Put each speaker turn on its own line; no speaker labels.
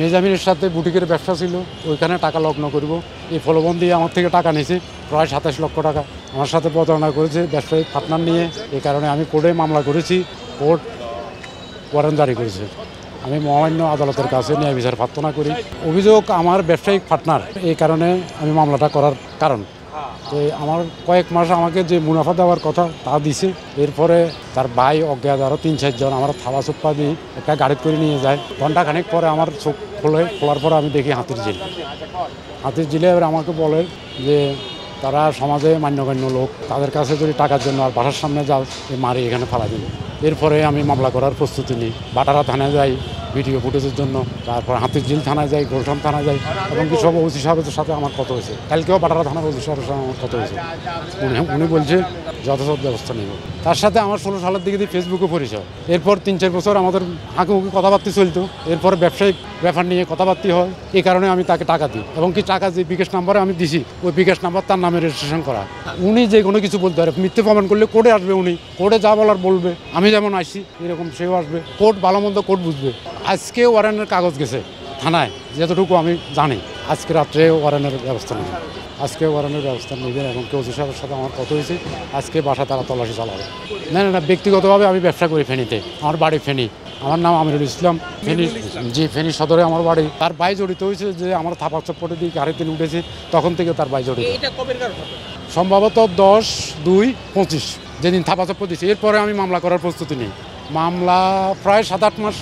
মেজামিনের সাথে বুটিকের ব্যবসা ছিল, ওইখানে টাকা লগ্ন করব এই প্রলোভন দিয়ে আমার থেকে টাকা নিয়েছে প্রায় 27 লক্ষ টাকা। আমার সাথে প্রতারণা করেছে ব্যবসায়িক পার্টনার নিয়ে। এই কারণে আমি কোর্টে মামলা করেছি, কোর্ট ওয়ারেন্ট জারি করেছে। আমি মহামান্য আদালতের কাছে ন্যায় বিচার প্রার্থনা করি। অভিযোগ আমার ব্যবসায়িক পার্টনার, এই কারণে আমি মামলাটা করার কারণ। তো আমার কয়েক মাস আমাকে যে মুনাফা দেওয়ার কথা তা দিছে। এরপরে তার ভাই অজ্ঞাত আরও 3-4 জন আমার থাবা চোপ্পা দিয়ে একটা গাড়ি করে নিয়ে যায়। ঘণ্টাখানেক পরে আমার চোখ খোলার পরে আমি দেখি হাতির ঝিল। হাতির ঝিলে এবার আমাকে বলে যে তারা সমাজে মান্যগণ্য লোক, তাদের কাছে যদি টাকার জন্য আর বাসার সামনে যাও মারি এখানে ফেলা দিল। এরপরে আমি মামলা করার প্রস্তুতি নিই। বাটারা থানায় যাই ভিডিও ফুটেজের জন্য, তারপর হাতির ঝিল থানায় যাই, গোলশান থানায় যাই, এবং কি সব ওসি সাহেবের সাথে আমার কথা হয়েছে। কালকেও বাটারা থানার ওসি সাহেবের সাথে আমার কথা হয়েছে। উনি বলছে যথাযথ ব্যবস্থা নেব। তার সাথে আমার 16 সালের দিকে দিয়ে ফেসবুকে পরিচয়। এরপর 3-4 বছর আমাদের হাঁকুমুখি কথাবার্তা চলতো। এরপর ব্যবসায়িক ব্যাপার নিয়ে কথাবার্তা হয়। এই কারণে আমি তাকে টাকা দিই, এবং কি টাকা যে বিকাশ নাম্বারে আমি দিছি ওই বিকাশ নাম্বার তার নামে রেজিস্ট্রেশন করা। উনি যে কোনো কিছু বলতে পারে, মিথ্যে প্রমাণ করলে কোর্টে আসবে, উনি কোর্টে যা বলার বলবে। আমি যেমন আসছি এরকম সেও আসবে, কোর্ট ভালো মন্দ কোর্ট বুঝবে। আজকে ওয়ারেন্টের কাগজ গেছে থানায়, যতটুকু আমি জানি। আজকে রাত্রে ওয়ারেন্টের ব্যবস্থা নেবে, আজকে ওয়ারেন্টের ব্যবস্থা নেবে, এবং ওসি সাহেবের সাথে আমার কথা হয়েছে। আজকে বাসা তারা তল্লাশি চালাবে। না না না, ব্যক্তিগতভাবে আমি ব্যবসা করি ফেনীতে, আমার বাড়ি ফেনী। আমার নাম আমিরুল ইসলাম, ফেনী। জি, ফেনী সদরে আমার বাড়ি। তার ভাই জড়িত হয়েছে, যে আমার থাপা চপ্পটে দিয়ে গাড়িতে উঠেছে, তখন থেকে তার ভাই জড়িত। সম্ভবত 10/2/25 যেদিন থাপা চপ্পট দিয়েছে। এরপরে আমি মামলা করার প্রস্তুতি নিই। মামলা প্রায় 7-8 মাস